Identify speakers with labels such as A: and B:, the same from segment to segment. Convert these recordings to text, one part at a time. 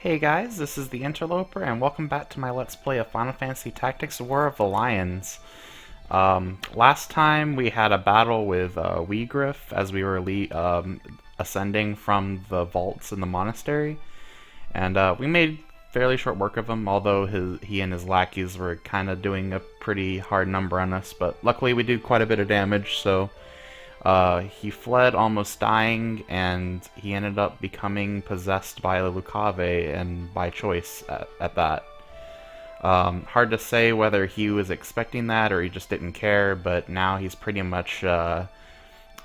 A: Hey guys, this is TheInterloper, and welcome back to my Let's Play of Final Fantasy Tactics War of the Lions. Last time we had a battle with Weegriff as we were ascending from the vaults in the monastery, and we made fairly short work of him, although he and his lackeys were kind of doing a pretty hard number on us, but luckily we did quite a bit of damage, so he fled almost dying, and he ended up becoming possessed by Lucave, and by choice at that. Hard to say whether he was expecting that or he just didn't care, but now he's pretty much on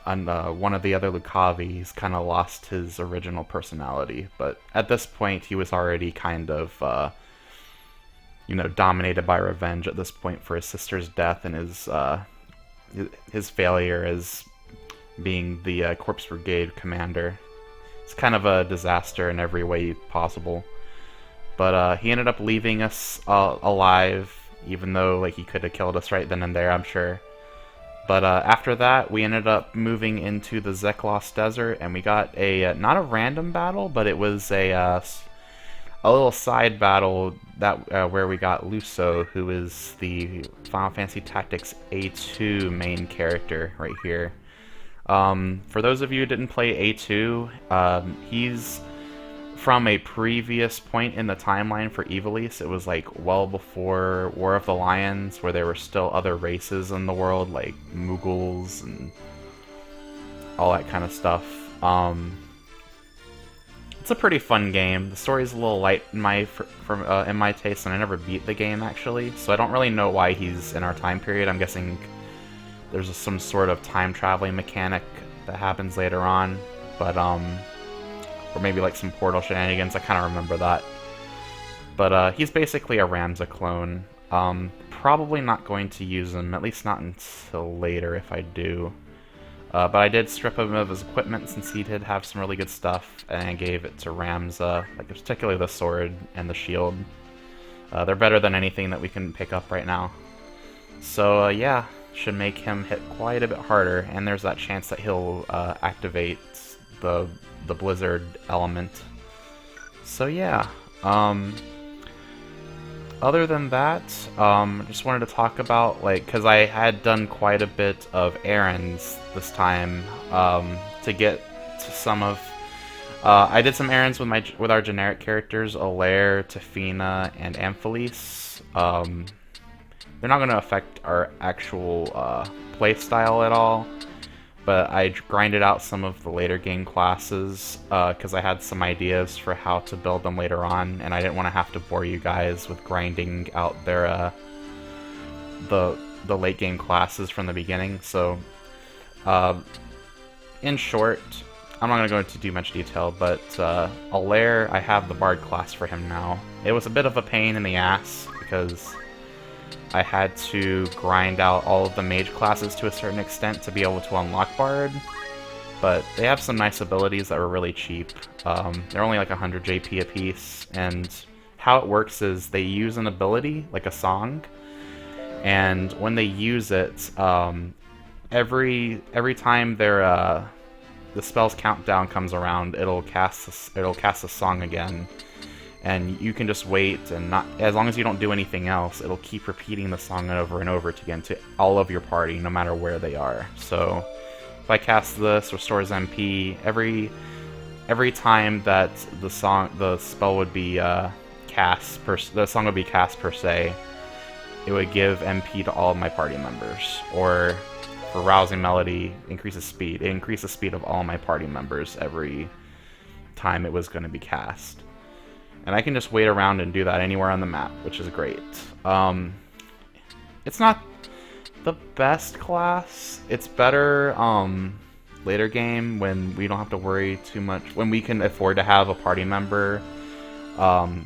A: one of the other Lucave. He's kind of lost his original personality, but at this point he was already kind of dominated by revenge at this point for his sister's death and his failure as being the Corpse Brigade commander. It's kind of a disaster in every way possible. But he ended up leaving us alive, even though he could have killed us right then and there, I'm sure. But after that, we ended up moving into the Zeklos Desert, and we got a not a random battle, but it was a little side battle that where we got Luso, who is the Final Fantasy Tactics A2 main character right here. For those of you who didn't play A2, he's from a previous point in the timeline for Ivalice. It was well before War of the Lions, where there were still other races in the world, like Mughals and all that kind of stuff. It's a pretty fun game. The story's a little light in my taste, and I never beat the game actually, so I don't really know why he's in our time period. I'm guessing there's some sort of time traveling mechanic that happens later on, but or maybe some portal shenanigans. I kind of remember that. But he's basically a Ramza clone. Probably not going to use him, at least not until later if I do. But I did strip him of his equipment since he did have some really good stuff, and I gave it to Ramza, particularly the sword and the shield. They're better than anything that we can pick up right now. So yeah, should make him hit quite a bit harder, and there's that chance that he'll activate the blizzard element. So yeah, other than that, just wanted to talk about because I had done quite a bit of errands this time to get to some of. I did some errands with our generic characters, Alaire, Tefina, and Amphilis. They're not going to affect our actual playstyle at all, but I grinded out some of the later game classes because I had some ideas for how to build them later on, and I didn't want to have to bore you guys with grinding out their the late game classes from the beginning. So, in short, I'm not going to go into too much detail, but Alaire, I have the Bard class for him now. It was a bit of a pain in the ass because I had to grind out all of the mage classes to a certain extent to be able to unlock Bard, but they have some nice abilities that were really cheap. They're only 100 JP apiece, and how it works is they use an ability, like a song, and when they use it, every time the spell's countdown comes around, it'll cast a song again. And you can just wait, and as long as you don't do anything else, it'll keep repeating the song over and over again to all of your party, no matter where they are. So, if I cast this, restores MP. Every time that the spell would be the song would be cast per se, it would give MP to all of my party members. Or for Rousing Melody, increases speed. It increases the speed of all my party members every time it was going to be cast. And I can just wait around and do that anywhere on the map, which is great. It's not the best class. It's better later game when we don't have to worry too much, when we can afford to have a party member kind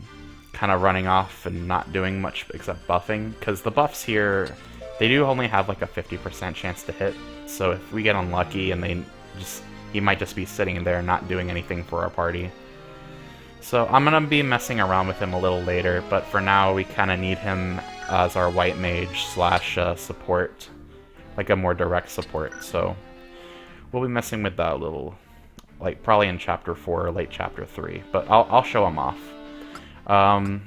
A: of running off and not doing much except buffing. Because the buffs here, they do only have a 50% chance to hit. So if we get unlucky and he might just be sitting there not doing anything for our party. So I'm going to be messing around with him a little later, but for now we kind of need him as our white mage slash support, a more direct support. So we'll be messing with that a little, probably in Chapter 4 or late Chapter 3, but I'll show him off. While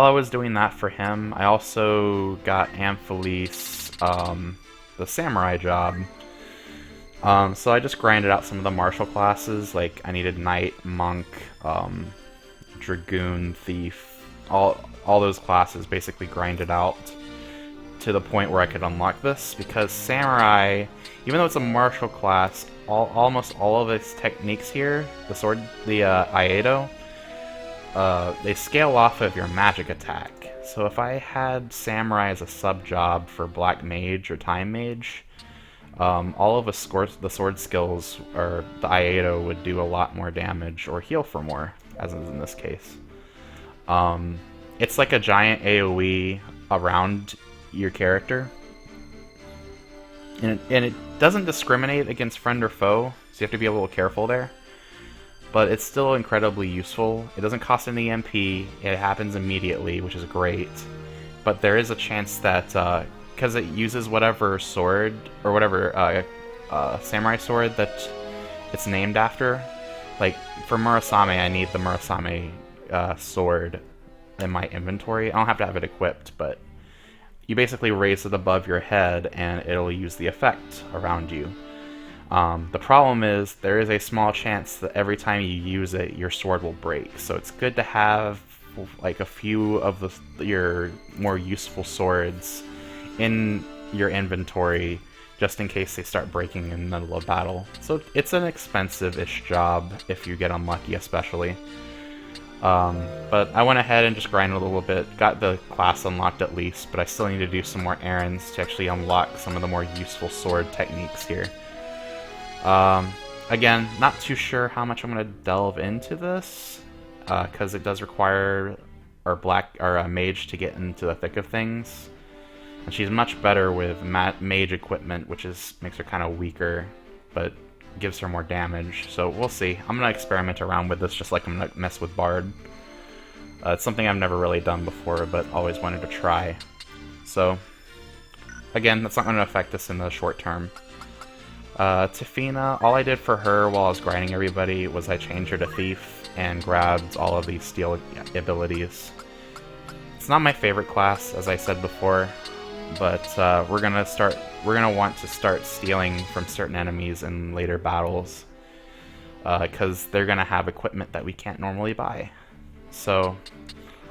A: I was doing that for him, I also got Amphilis, the samurai job. So I just grinded out some of the martial classes, like I needed Knight, Monk, Dragoon, Thief, all those classes basically grinded out to the point where I could unlock this, because Samurai, even though it's a martial class, almost all of its techniques here, the sword, the Aido, they scale off of your magic attack. So if I had Samurai as a sub-job for Black Mage or Time Mage, all of the sword skills, or the Aido, would do a lot more damage, or heal for more, as is in this case. It's like a giant AoE around your character. And it doesn't discriminate against friend or foe, so you have to be a little careful there. But it's still incredibly useful. It doesn't cost any MP, it happens immediately, which is great. But there is a chance that, because it uses whatever sword, or whatever samurai sword that it's named after, like for Murasame, I need the Murasame sword in my inventory. I don't have to have it equipped, but you basically raise it above your head and it'll use the effect around you. The problem is there is a small chance that every time you use it, your sword will break. So it's good to have like a few of your more useful swords in your inventory, just in case they start breaking in the middle of battle. So it's an expensive-ish job if you get unlucky, especially. But I went ahead and just grinded a little bit, got the class unlocked at least, but I still need to do some more errands to actually unlock some of the more useful sword techniques here. Again, not too sure how much I'm going to delve into this, because it does require our mage to get into the thick of things. And she's much better with mage equipment, which makes her kind of weaker, but gives her more damage. So we'll see. I'm going to experiment around with this just like I'm going to mess with Bard. It's something I've never really done before, but always wanted to try. So, again, that's not going to affect us in the short term. Tafina, all I did for her while I was grinding everybody was I changed her to Thief and grabbed all of these steel abilities. It's not my favorite class, as I said before, but we're gonna want to start stealing from certain enemies in later battles, because they're gonna have equipment that we can't normally buy. So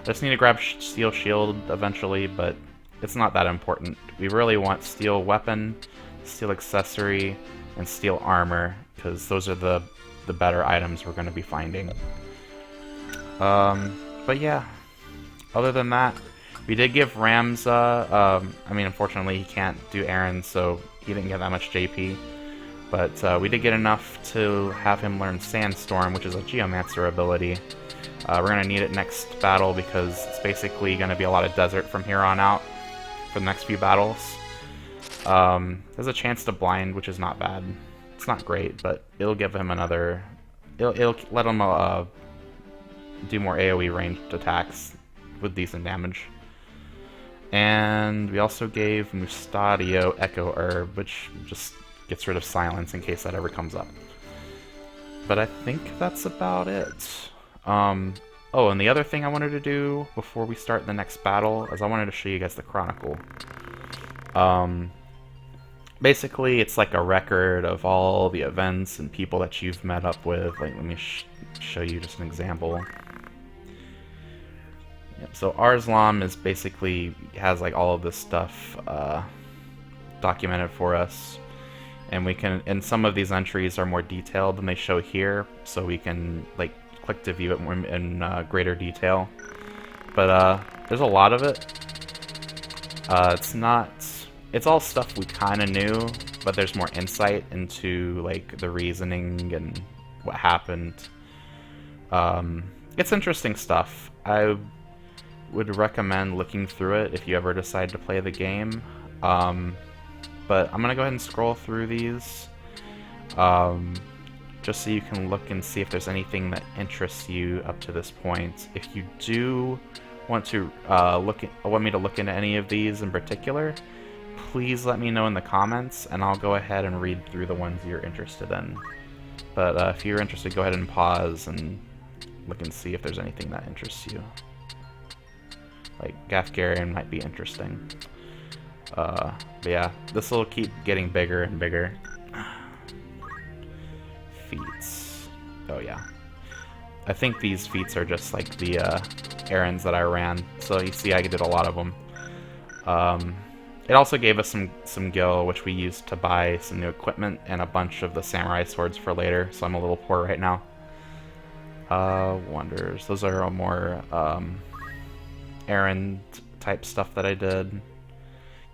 A: I just need to grab Steel Shield eventually, but it's not that important. We really want Steel Weapon, Steel Accessory, and Steel Armor, because those are the better items we're going to be finding. But yeah, other than that, we did give Ramza, I mean, unfortunately he can't do errands, so he didn't get that much JP, but we did get enough to have him learn Sandstorm, which is a Geomancer ability. We're going to need it next battle because it's basically going to be a lot of desert from here on out for the next few battles. There's a chance to blind, which is not bad. It's not great, but it'll give him another... It'll let him do more AoE ranged attacks with decent damage. And we also gave Mustadio Echo Herb, which just gets rid of silence in case that ever comes up. But I think that's about it. Oh, and the other thing I wanted to do before we start the next battle is I wanted to show you guys the Chronicle. Basically, it's like a record of all the events and people that you've met up with. Like, let me show you just an example. Yep, so Arslan is basically has like all of this stuff documented for us, and we can. And some of these entries are more detailed than they show here, so we can like click to view it more in greater detail. But there's a lot of it. It's all stuff we kind of knew, but there's more insight into like the reasoning and what happened. It's interesting stuff. I would recommend looking through it if you ever decide to play the game. But I'm gonna go ahead and scroll through these, just so you can look and see if there's anything that interests you up to this point. If you do want to want me to look into any of these in particular, please let me know in the comments, and I'll go ahead and read through the ones you're interested in. But if you're interested, go ahead and pause and look and see if there's anything that interests you. Like, Gathgarian might be interesting. But yeah, this will keep getting bigger and bigger. Feats. Oh yeah. I think these feats are just like the errands that I ran. So you see I did a lot of them. It also gave us some gil, which we used to buy some new equipment and a bunch of the samurai swords for later, so I'm a little poor right now. Wonders. Those are all more errand type stuff that I did,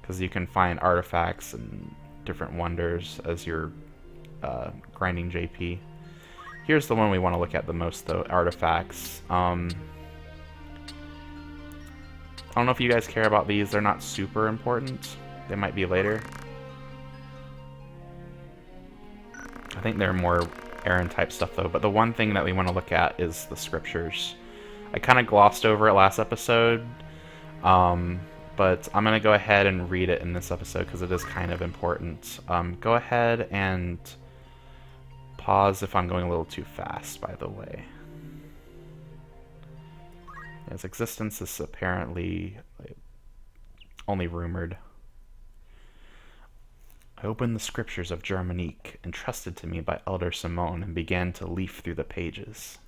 A: because you can find artifacts and different wonders as you're grinding JP. Here's the one we want to look at the most, though, artifacts. I don't know if you guys care about these. They're not super important. They might be later. I think they're more errand type stuff, though. But the one thing that we want to look at is the scriptures. I kind of glossed over it last episode, but I'm going to go ahead and read it in this episode because it is kind of important. Go ahead and pause if I'm going a little too fast, by the way. Its existence is apparently only rumored. I opened the Scriptures of Germonique, entrusted to me by Elder Simone, and began to leaf through the pages.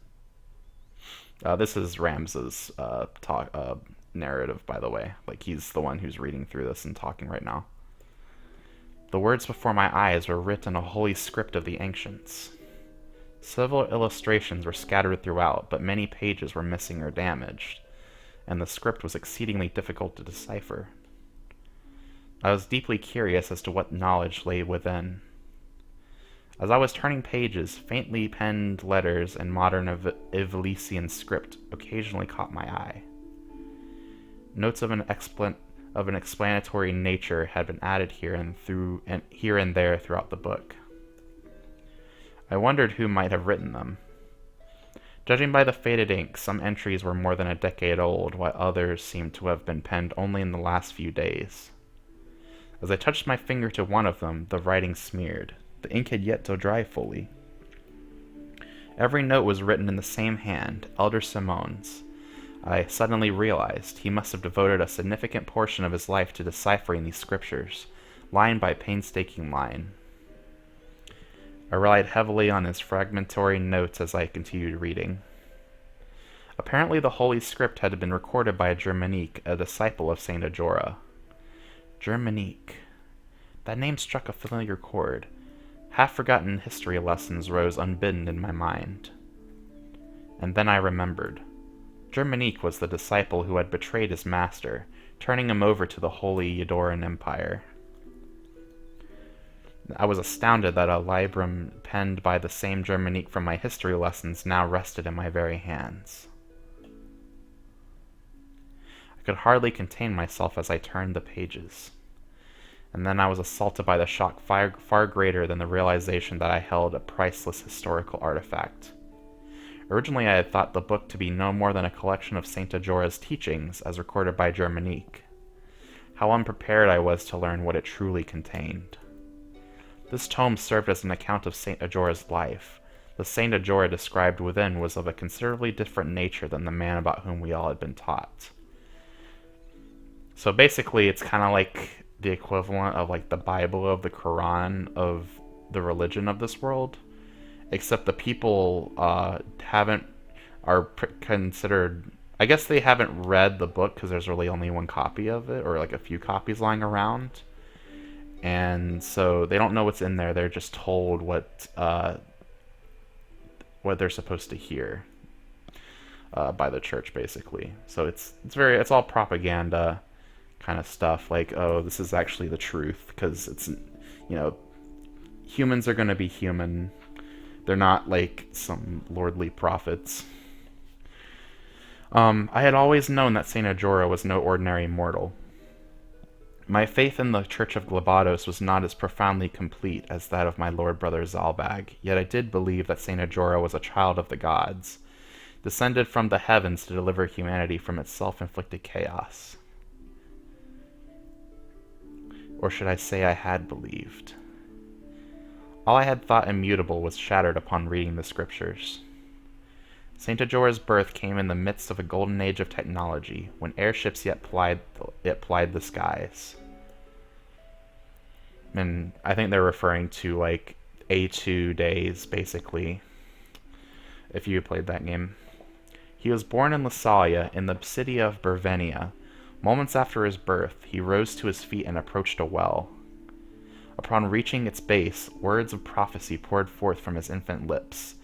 A: This is Ramza's narrative, by the way. Like, he's the one who's reading through this and talking right now. The words before my eyes were writ in a holy script of the ancients. Several illustrations were scattered throughout, but many pages were missing or damaged, and the script was exceedingly difficult to decipher. I was deeply curious as to what knowledge lay within. As I was turning pages, faintly penned letters in modern Evelesian script occasionally caught my eye. Notes of an explanatory nature had been added here and there throughout the book. I wondered who might have written them. Judging by the faded ink, some entries were more than a decade old, while others seemed to have been penned only in the last few days. As I touched my finger to one of them, the writing smeared. The ink had yet to dry fully. Every note was written in the same hand, Elder Simone's. I suddenly realized he must have devoted a significant portion of his life to deciphering these scriptures, line by painstaking line. I relied heavily on his fragmentary notes as I continued reading. Apparently the Holy Script had been recorded by a Germonique, a disciple of Saint Ajora. Germonique. That name struck a familiar chord. Half-forgotten history lessons rose unbidden in my mind. And then I remembered. Germonique was the disciple who had betrayed his master, turning him over to the Holy Edoran Empire. I was astounded that a librum penned by the same Germonique from my history lessons now rested in my very hands. I could hardly contain myself as I turned the pages. And then I was assaulted by the shock far greater than the realization that I held a priceless historical artifact. Originally I had thought the book to be no more than a collection of Saint Ajora's teachings as recorded by Germonique. How unprepared I was to learn what it truly contained. This tome served as an account of Saint Ajora's life. The Saint Ajora described within was of a considerably different nature than the man about whom we all had been taught. So basically, it's kind of like the equivalent of like the Bible of the Quran of the religion of this world, except the people considered. I guess they haven't read the book because there's really only one copy of it, or like a few copies lying around. And so they don't know what's in there. They're just told what they're supposed to hear by the church, basically. So it's all propaganda kind of stuff. Like, oh, this is actually the truth because it's, humans are going to be human. They're not like some lordly prophets. I had always known that Saint Ajora was no ordinary mortal. My faith in the Church of Glabados was not as profoundly complete as that of my lord brother Zalbag, yet I did believe that Saint Ajora was a child of the gods, descended from the heavens to deliver humanity from its self-inflicted chaos. Or should I say I had believed? All I had thought immutable was shattered upon reading the scriptures. Saint Ajora's birth came in the midst of a golden age of technology, when airships yet plied the skies. And I think they're referring to, like, A2 days, basically, if you played that game. He was born in Lasalia, in the city of Bervenia. Moments after his birth, he rose to his feet and approached a well. Upon reaching its base, words of prophecy poured forth from his infant lips.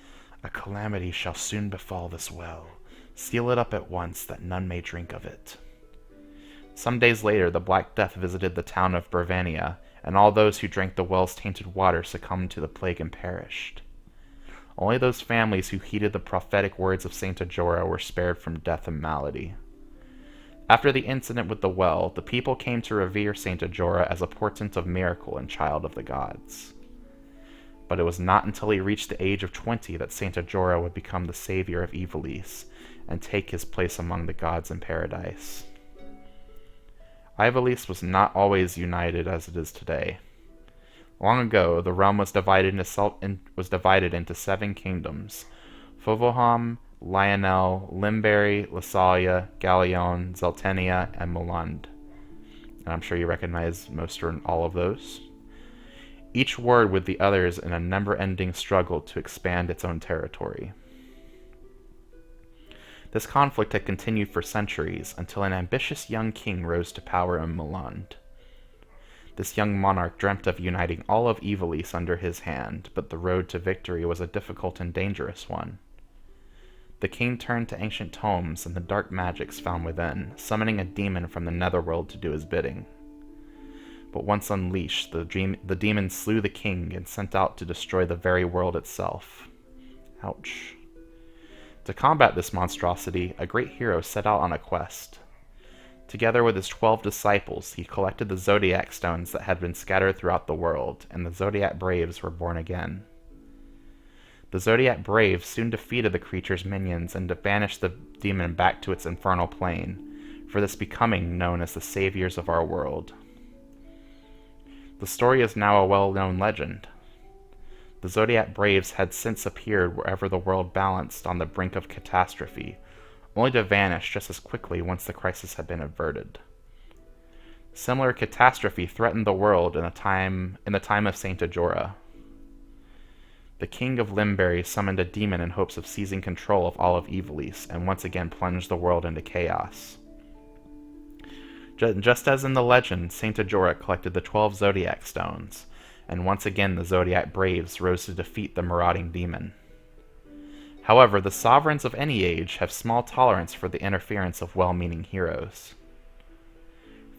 A: "A calamity shall soon befall this well. Seal it up at once, that none may drink of it." Some days later, the Black Death visited the town of Bervenia, and all those who drank the well's tainted water succumbed to the plague and perished. Only those families who heeded the prophetic words of Saint Ajora were spared from death and malady. After the incident with the well, the people came to revere Saint Ajora as a portent of miracle and child of the gods. But it was not until he reached the age of 20 that Saint Ajora would become the savior of Ivalice and take his place among the gods in paradise. Ivalice was not always united as it is today. Long ago, the realm was divided into 7 kingdoms: Fovoham, Lionel, Limbury, Lasalia, Gallion, Zeltenia, and Moland. And I'm sure you recognize most or all of those. Each warred with the others in a never-ending struggle to expand its own territory. This conflict had continued for centuries until an ambitious young king rose to power in Moland. This young monarch dreamt of uniting all of Ivalice under his hand, but the road to victory was a difficult and dangerous one. The king turned to ancient tomes and the dark magics found within, summoning a demon from the netherworld to do his bidding. But once unleashed, the demon slew the king and sent out to destroy the very world itself. Ouch. To combat this monstrosity, a great hero set out on a quest. Together with his 12 disciples, he collected the Zodiac stones that had been scattered throughout the world, and the Zodiac Braves were born again. The Zodiac Braves soon defeated the creature's minions and banished the demon back to its infernal plane, for this becoming known as the saviors of our world. The story is now a well-known legend. The Zodiac Braves had since appeared wherever the world balanced on the brink of catastrophe, only to vanish just as quickly once the crisis had been averted. Similar catastrophe threatened the world in the time of Saint Ajora. The king of Limbury summoned a demon in hopes of seizing control of all of Ivalice and once again plunged the world into chaos. Just as in the legend, Saint Ajora collected the 12 Zodiac stones, and once again the Zodiac Braves rose to defeat the marauding demon. However, the sovereigns of any age have small tolerance for the interference of well-meaning heroes.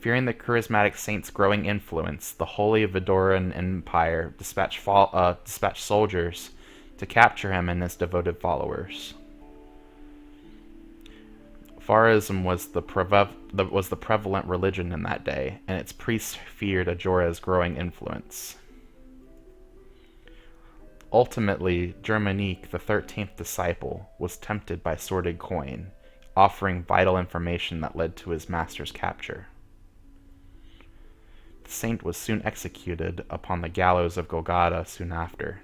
A: Fearing the charismatic saint's growing influence, the Holy Vidoran Empire dispatched soldiers to capture him and his devoted followers. Pharism was the prevalent religion in that day, and its priests feared Ajora's growing influence. Ultimately, Germonique, the 13th disciple, was tempted by sordid coin, offering vital information that led to his master's capture. The saint was soon executed upon the gallows of Golgotha soon after.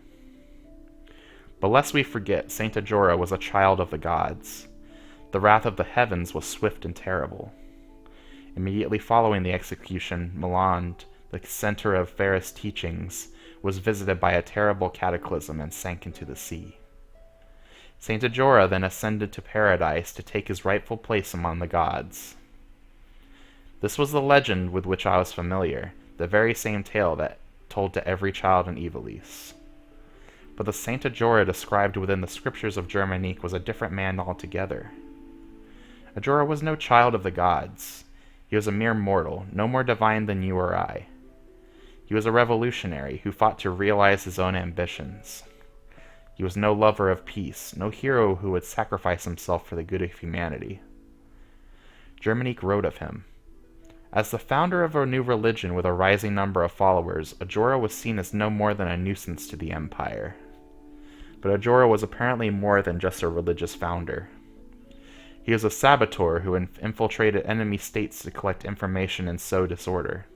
A: But lest we forget, Saint Ajora was a child of the gods. The wrath of the heavens was swift and terrible. Immediately following the execution, Moland, the center of Ferris teachings, was visited by a terrible cataclysm and sank into the sea. Saint Ajora then ascended to paradise to take his rightful place among the gods. This was the legend with which I was familiar, the very same tale that told to every child in Ivalice. But the Saint Ajora described within the Scriptures of Germonique was a different man altogether. Ajora was no child of the gods. He was a mere mortal, no more divine than you or I. He was a revolutionary who fought to realize his own ambitions. He was no lover of peace, no hero who would sacrifice himself for the good of humanity. Germonique wrote of him. As the founder of a new religion with a rising number of followers, Ajora was seen as no more than a nuisance to the empire. But Ajora was apparently more than just a religious founder. He was a saboteur who infiltrated enemy states to collect information and sow disorder.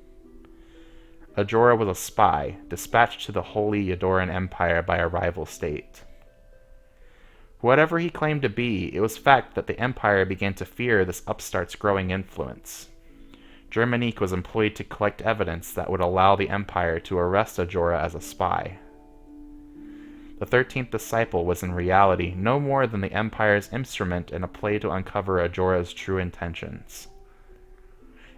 A: Ajora was a spy, dispatched to the Holy Yodoran Empire by a rival state. Whatever he claimed to be, it was fact that the Empire began to fear this upstart's growing influence. Germonique was employed to collect evidence that would allow the Empire to arrest Ajora as a spy. The 13th disciple was in reality no more than the Empire's instrument in a play to uncover Ajora's true intentions.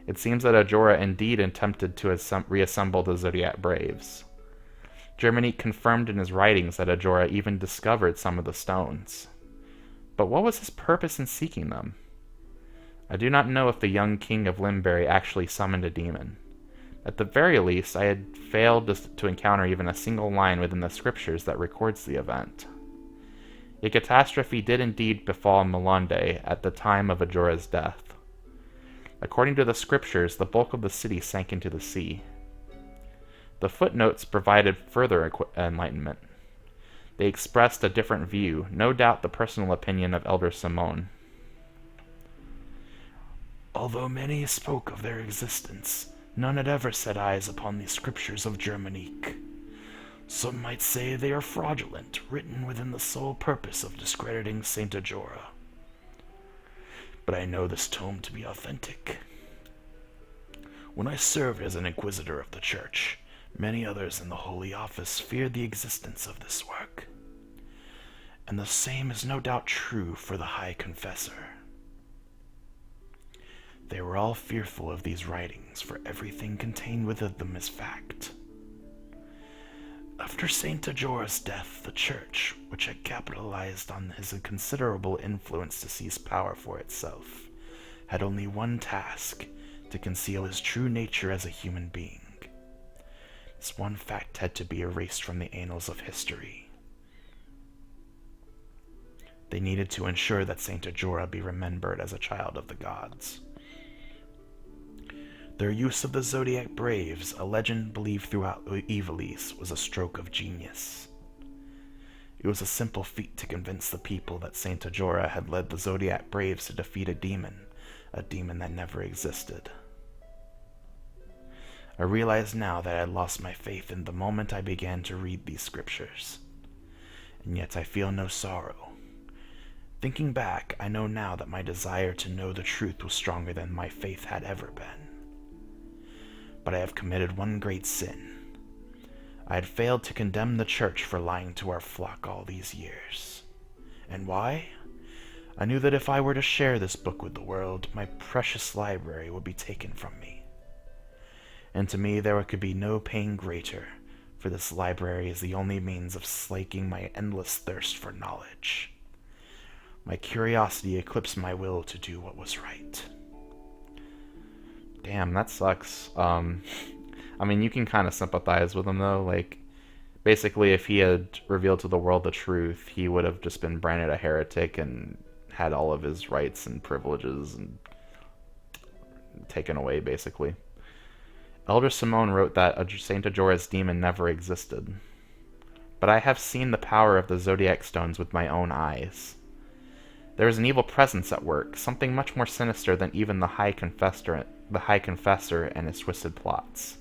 A: It seems that Ajora indeed attempted to reassemble the Zodiac Braves. Germonique confirmed in his writings that Ajora even discovered some of the stones. But what was his purpose in seeking them? I do not know if the young king of Limberry actually summoned a demon. At the very least, I had failed to encounter even a single line within the scriptures that records the event. A catastrophe did indeed befall Malande at the time of Ajora's death. According to the scriptures, the bulk of the city sank into the sea. The footnotes provided further enlightenment. They expressed a different view, no doubt the personal opinion of Elder Simone.
B: Although many spoke of their existence, none had ever set eyes upon the Scriptures of Germonique. Some might say they are fraudulent, written within the sole purpose of discrediting Saint Ajora. But I know this tome to be authentic. When I served as an inquisitor of the church, many others in the Holy Office feared the existence of this work. And the same is no doubt true for the High Confessor. They were all fearful of these writings, for everything contained within them is fact. After Saint Ajora's death, the Church, which had capitalized on his considerable influence to seize power for itself, had only one task: to conceal his true nature as a human being. This one fact had to be erased from the annals of history. They needed to ensure that Saint Ajora be remembered as a child of the gods. Their use of the Zodiac Braves, a legend believed throughout Ivalice, was a stroke of genius. It was a simple feat to convince the people that Saint Ajora had led the Zodiac Braves to defeat a demon that never existed. I realize now that I had lost my faith in the moment I began to read these scriptures. And yet I feel no sorrow. Thinking back, I know now that my desire to know the truth was stronger than my faith had ever been. But I have committed one great sin. I had failed to condemn the church for lying to our flock all these years. And why? I knew that if I were to share this book with the world, my precious library would be taken from me. And to me there could be no pain greater, for this library is the only means of slaking my endless thirst for knowledge. My curiosity eclipsed my will to do what was right.
A: Damn, that sucks. I mean, you can kind of sympathize with him, though. Like, basically, if he had revealed to the world the truth, he would have just been branded a heretic and had all of his rights and privileges and taken away, basically. Elder Simone wrote that Saint Ajora's demon never existed. But I have seen the power of the Zodiac Stones with my own eyes. There is an evil presence at work, something much more sinister than even the High Confessor and his twisted plots.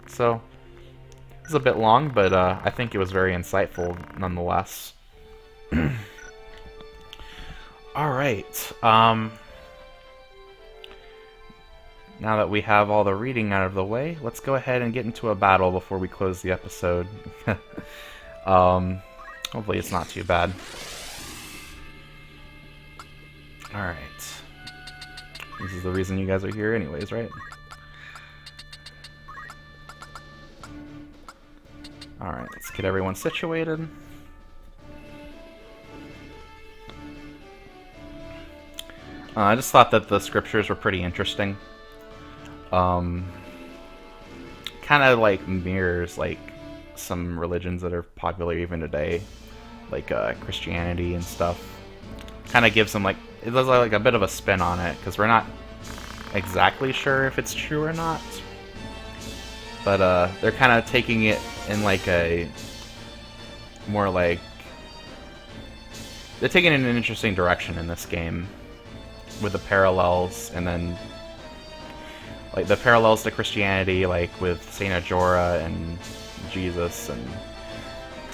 A: So, it's a bit long, but I think it was very insightful nonetheless. Alright, now that we have all the reading out of the way, let's go ahead and get into a battle before we close the episode. Hopefully it's not too bad. Alright. This is the reason you guys are here anyways, right? Alright, let's get everyone situated. I just thought that the scriptures were pretty interesting. Kind of like mirrors like some religions that are popular even today, like Christianity and stuff. Kind of gives them like, it does like a bit of a spin on it, because we're not exactly sure if it's true or not. But they're kind of taking it in like a more like, they're taking it in an interesting direction in this game with the parallels, and then like the parallels to Christianity, like with Saint Ajora and Jesus, and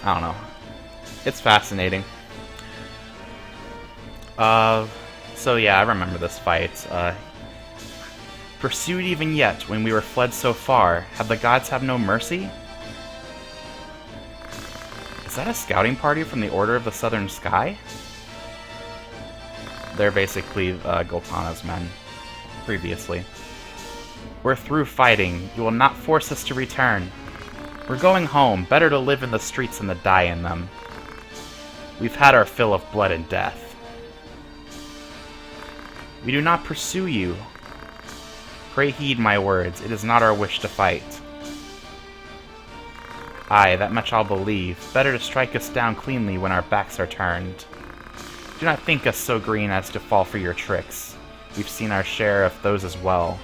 A: I don't know. It's fascinating. So yeah, I remember this fight. Pursued even yet, when we were fled so far, have the gods have no mercy? Is that a scouting party from the Order of the Southern Sky? They're basically Goltana's men, previously. We're through fighting. You will not force us to return. We're going home. Better to live in the streets than to die in them. We've had our fill of blood and death. We do not pursue you. Pray heed my words. It is not our wish to fight. Aye, that much I'll believe. Better to strike us down cleanly when our backs are turned. Do not think us so green as to fall for your tricks. We've seen our share of those as well.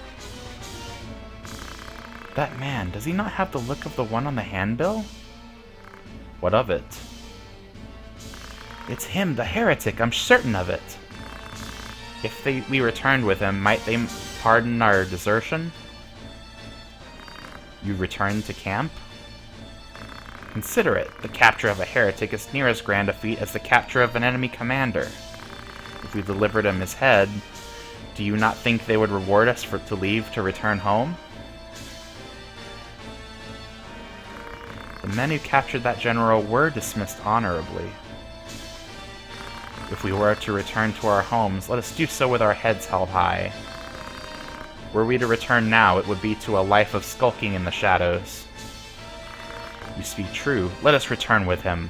A: That man, does he not have the look of the one on the handbill? What of it? It's him, the heretic, I'm certain of it. If we returned with him, might they pardon our desertion? You returned to camp? Consider it. The capture of a heretic is near as grand a feat as the capture of an enemy commander. If we delivered him his head, do you not think they would reward us to leave to return home? The men who captured that general were dismissed honorably. If we were to return to our homes, let us do so with our heads held high. Were we to return now, it would be to a life of skulking in the shadows. You speak true. Let us return with him.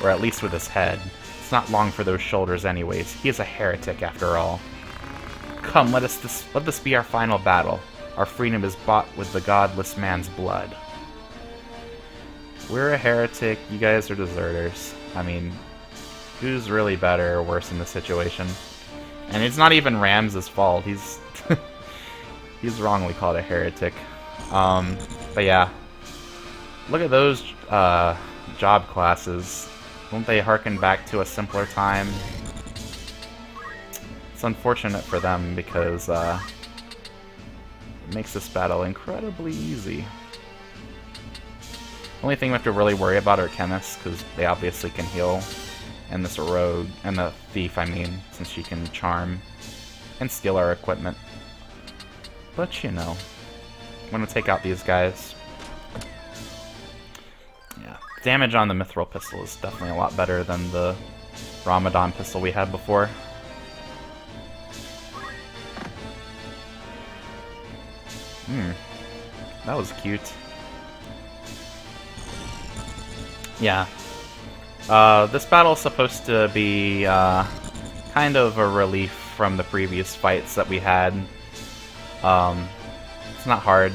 A: Or at least with his head. It's not long for those shoulders anyways. He is a heretic after all. Come, let this be our final battle. Our freedom is bought with the godless man's blood. We're a heretic, you guys are deserters. I mean, who's really better or worse in this situation? And it's not even Ramza's fault. He's he's wrongly called a heretic. But yeah. Look at those job classes. Won't they harken back to a simpler time? It's unfortunate for them because it makes this battle incredibly easy. Only thing we have to really worry about are chemists, because they obviously can heal. And this rogue, and the thief, I mean, since she can charm and steal our equipment. But you know, I'm gonna take out these guys. Yeah, damage on the mithril pistol is definitely a lot better than the Ramadan pistol we had before. That was cute. Yeah. This battle is supposed to be kind of a relief from the previous fights that we had. It's not hard.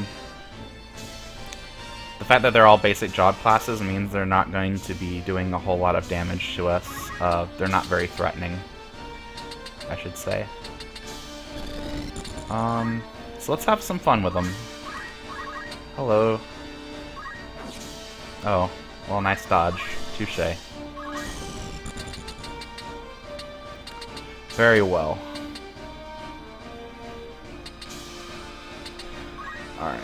A: The fact that they're all basic job classes means they're not going to be doing a whole lot of damage to us. They're not very threatening, I should say. So let's have some fun with them. Hello. Oh, well, nice dodge. Touché. Very well. Alright.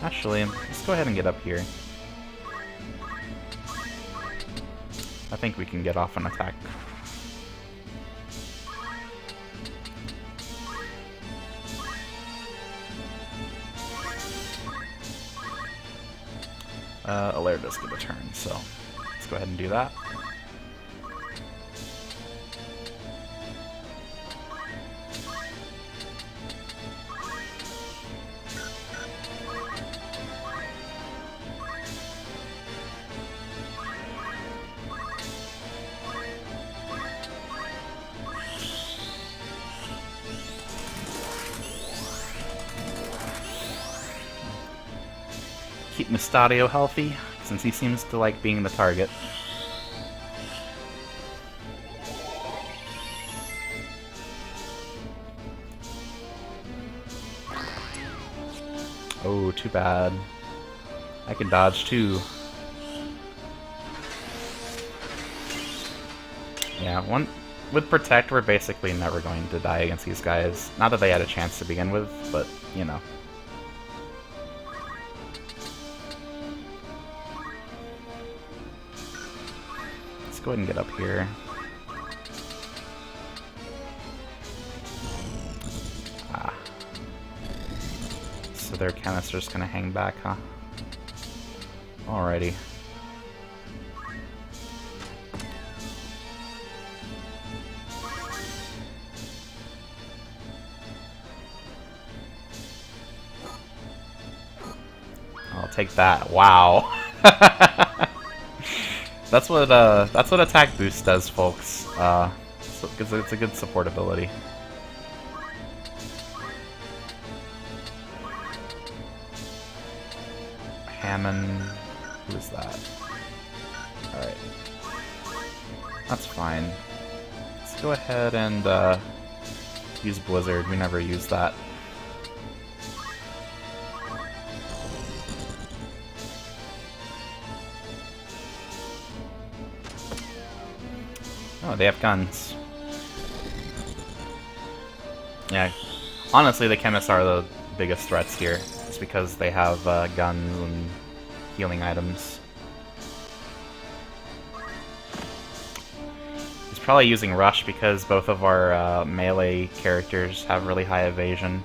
A: Actually, let's go ahead and get up here. I think we can get off an attack. Alair does get a turn, so let's go ahead and do that. Keep Mystadio healthy, since he seems to like being the target. Oh, too bad. I can dodge too. Yeah, with Protect, we're basically never going to die against these guys. Not that they had a chance to begin with, but, you know. go ahead and get up here. Ah. So their canister's gonna hang back, huh? Alrighty. I'll take that. Wow. That's what attack boost does, folks. So it's a good support ability. Hammond, who is that? Alright. That's fine. Let's go ahead and use Blizzard. We never use that. Oh, they have guns. Yeah, honestly, the chemists are the biggest threats here. It's because they have guns and healing items. He's probably using Rush because both of our melee characters have really high evasion.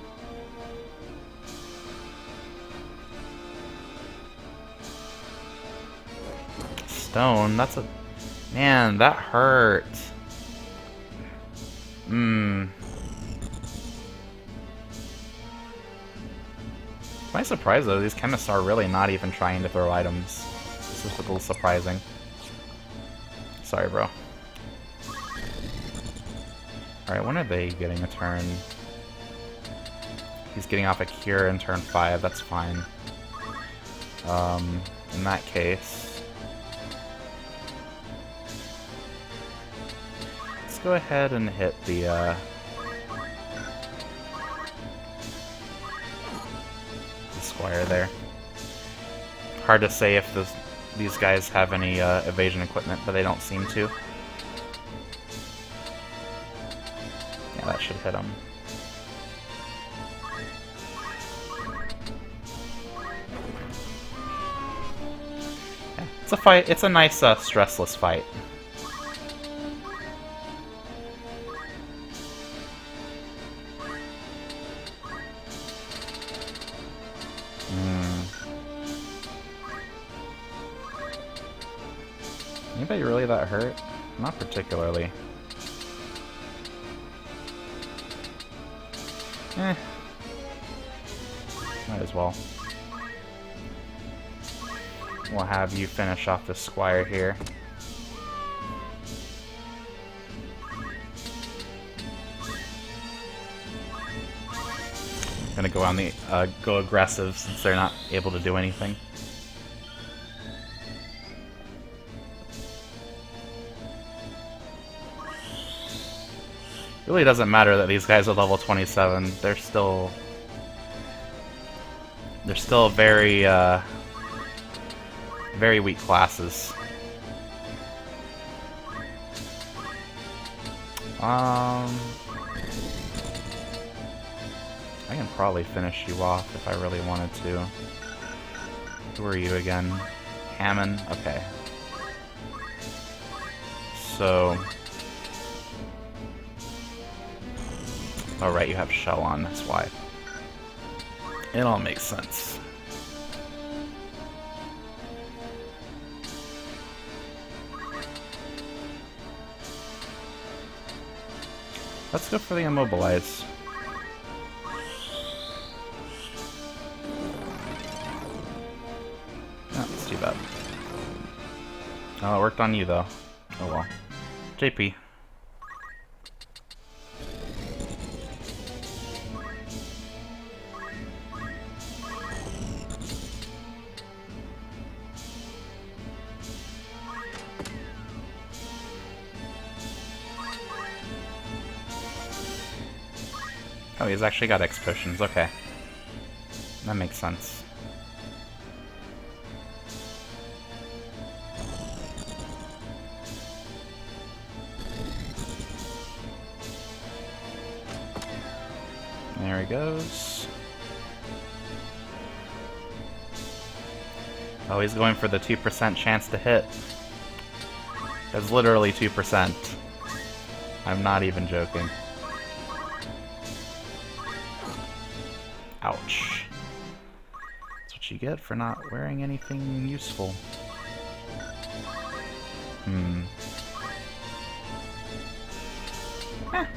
A: Stone, that's a... Man, that hurt. Am I surprised though? These chemists are really not even trying to throw items. This is a little surprising. Sorry, bro. Alright, when are they getting a turn? He's getting off a cure in turn 5, that's fine. In that case... let's go ahead and hit the squire there. Hard to say if these guys have any evasion equipment, but they don't seem to. Yeah, that should hit them. Yeah, it's a fight. It's a nice, stressless fight. Anybody really that hurt? Not particularly. Eh. Might as well. We'll have you finish off the squire here. Gonna go on the go aggressive since they're not able to do anything. Really doesn't matter that these guys are level 27. They're still very very weak classes. I can probably finish you off if I really wanted to. Who are you again? Hammond? Okay. So... oh right, you have shell on, that's why. It all makes sense. Let's go for the immobilize. No, it's too bad. Oh, it worked on you though. Oh well. JP. Oh, he's actually got X potions, okay. That makes sense. There he goes. Oh, he's going for the 2% chance to hit. That's literally 2%. I'm not even joking. Ouch. That's what you get for not wearing anything useful.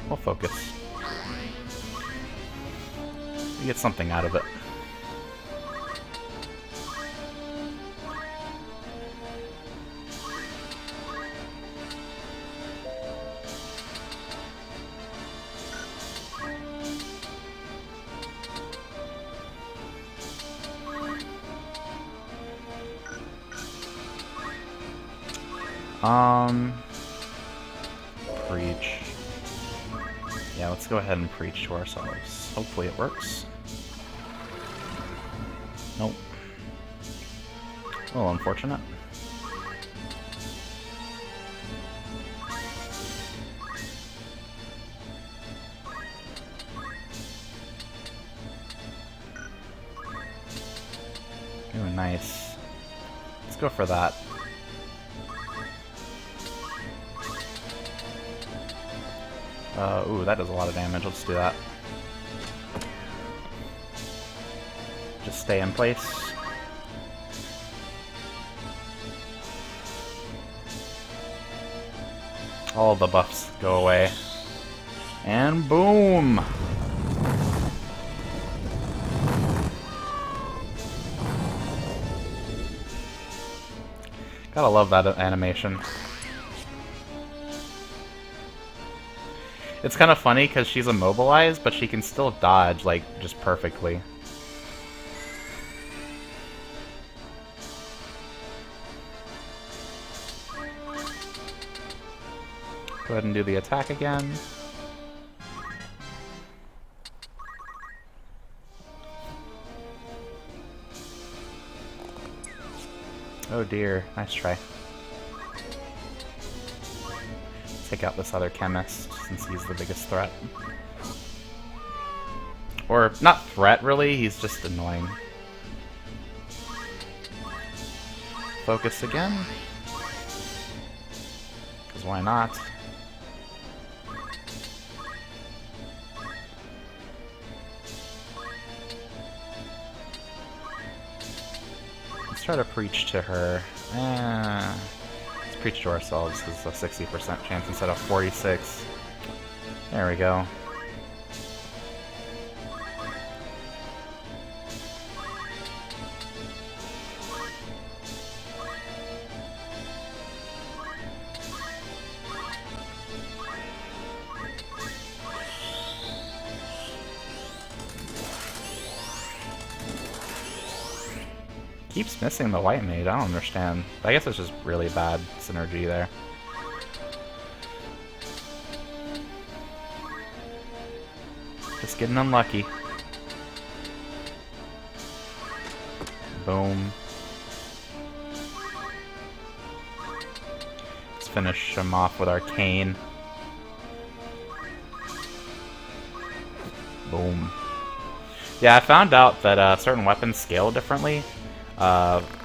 A: We'll focus. We get something out of it. Preach. Yeah, let's go ahead and preach to ourselves. Hopefully it works. Nope. A little unfortunate. Ooh, nice. Let's go for that. Ooh, that does a lot of damage. Let's do that. Just stay in place. All the buffs go away. And boom! Gotta love that animation. It's kind of funny because she's immobilized, but she can still dodge, like, just perfectly. Go ahead and do the attack again. Oh dear, nice try. Take out this other chemist, since he's the biggest threat. Or, not threat, really, he's just annoying. Focus again. Because why not? Let's try to preach to her. Let's preach to ourselves. This is a 60% chance instead of 46. There we go. Keeps missing the white maid, I don't understand. I guess it's just really bad synergy there. Just getting unlucky. Boom. Let's finish him off with Arcane. Boom. Yeah, I found out that certain weapons scale differently. The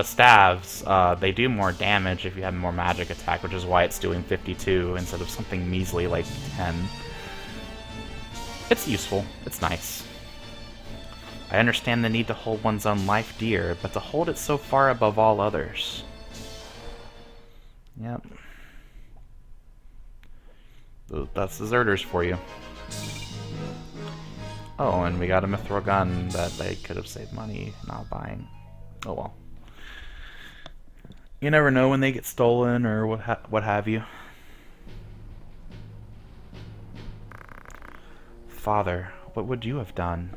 A: staves, they do more damage if you have more magic attack, which is why it's doing 52 instead of something measly like 10. It's useful. It's nice. I understand the need to hold one's own life dear, but to hold it so far above all others. Yep. That's deserters for you. Oh, and we got a mithril gun that they could have saved money not buying. Oh well. You never know when they get stolen or what have you. Father, what would you have done?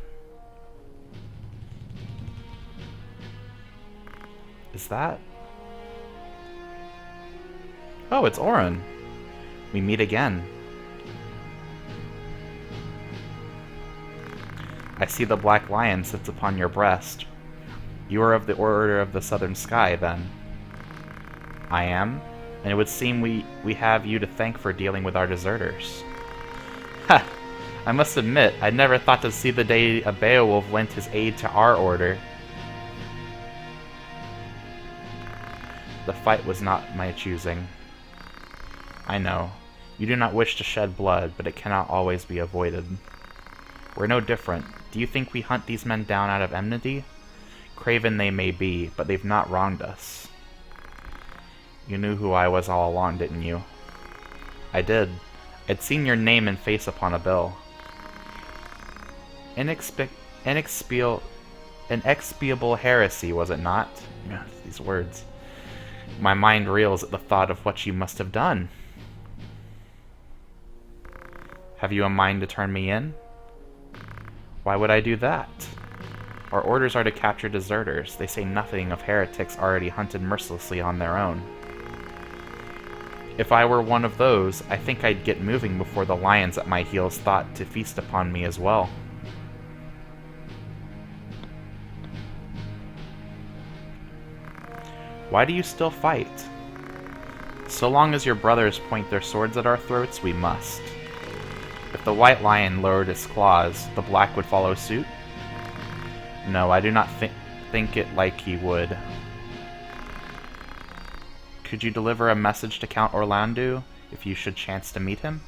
A: Is that? Oh, it's Oren. We meet again. I see the black lion sits upon your breast. You are of the Order of the Southern Sky, then. I am, and it would seem we have you to thank for dealing with our deserters. Ha! I must admit, I never thought to see the day a Beowulf lent his aid to our order. The fight was not my choosing. I know. You do not wish to shed blood, but it cannot always be avoided. We're no different. Do you think we hunt these men down out of enmity? Craven they may be, but they've not wronged us. You knew who I was all along, didn't you? I did. I'd seen your name and face upon a bill. Inexpiable heresy, was it not? Yeah, these words. My mind reels at the thought of what you must have done. Have you a mind to turn me in? Why would I do that? Our orders are to capture deserters. They say nothing of heretics already hunted mercilessly on their own. If I were one of those, I think I'd get moving before the lions at my heels thought to feast upon me as well. Why do you still fight? So long as your brothers point their swords at our throats, we must. If the white lion lowered his claws, the black would follow suit? No, I do not think it like he would. Could you deliver a message to Count Orlando if you should chance to meet him?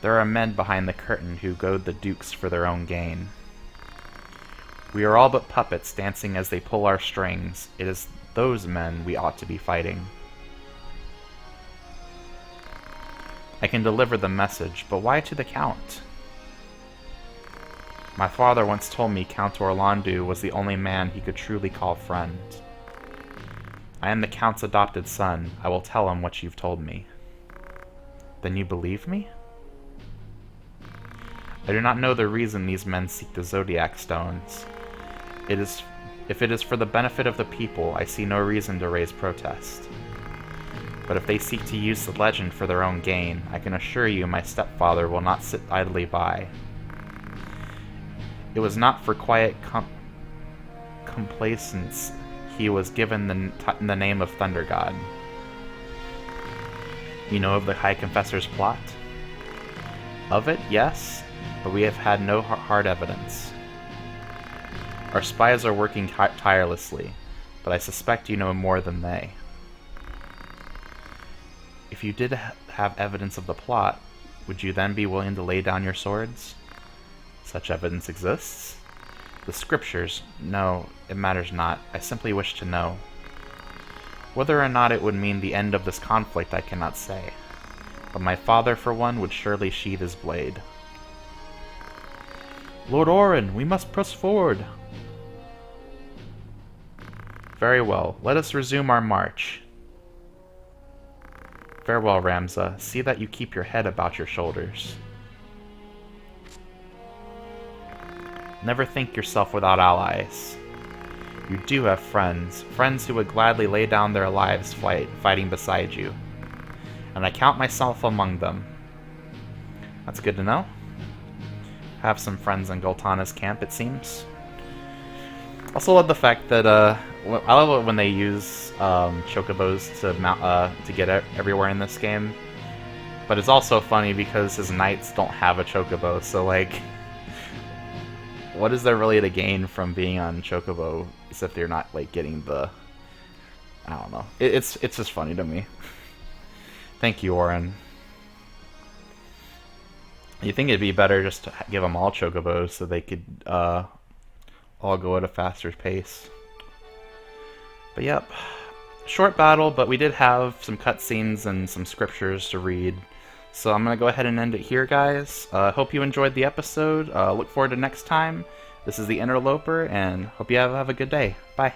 A: There are men behind the curtain who goad the dukes for their own gain. We are all but puppets dancing as they pull our strings. It is those men we ought to be fighting. I can deliver the message, but why to the Count? My father once told me Count Orlando was the only man he could truly call friend. I am the Count's adopted son. I will tell him what you've told me. Then you believe me? I do not know the reason these men seek the Zodiac stones. If it is for the benefit of the people, I see no reason to raise protest. But if they seek to use the legend for their own gain, I can assure you my stepfather will not sit idly by. It was not for quiet complacence he was given the name of Thunder God. You know of the High Confessor's plot? Of it, yes, but we have had no hard evidence. Our spies are working tirelessly, but I suspect you know more than they. If you did have evidence of the plot, would you then be willing to lay down your swords? Such evidence exists? The Scriptures? No, it matters not. I simply wish to know. Whether or not it would mean the end of this conflict, I cannot say. But my father, for one, would surely sheathe his blade. Lord Orin, we must press forward. Very well, let us resume our march. Farewell, Ramza. See that you keep your head about your shoulders. Never think yourself without allies. You do have friends who would gladly lay down their lives fighting beside you. And I count myself among them. That's good to know. Have some friends in Goltana's camp, it seems. Also love the fact that, I love it when they use chocobos to get everywhere in this game. But it's also funny because his knights don't have a chocobo, so like, what is there really to gain from being on chocobo except you're not like getting the, I don't know. It's just funny to me. Thank you, Orin. You think it'd be better just to give them all chocobos so they could all go at a faster pace. But yep, short battle, but we did have some cutscenes and some scriptures to read. So I'm going to go ahead and end it here, guys. Hope you enjoyed the episode. Look forward to next time. This is The Interloper, and hope you have a good day. Bye.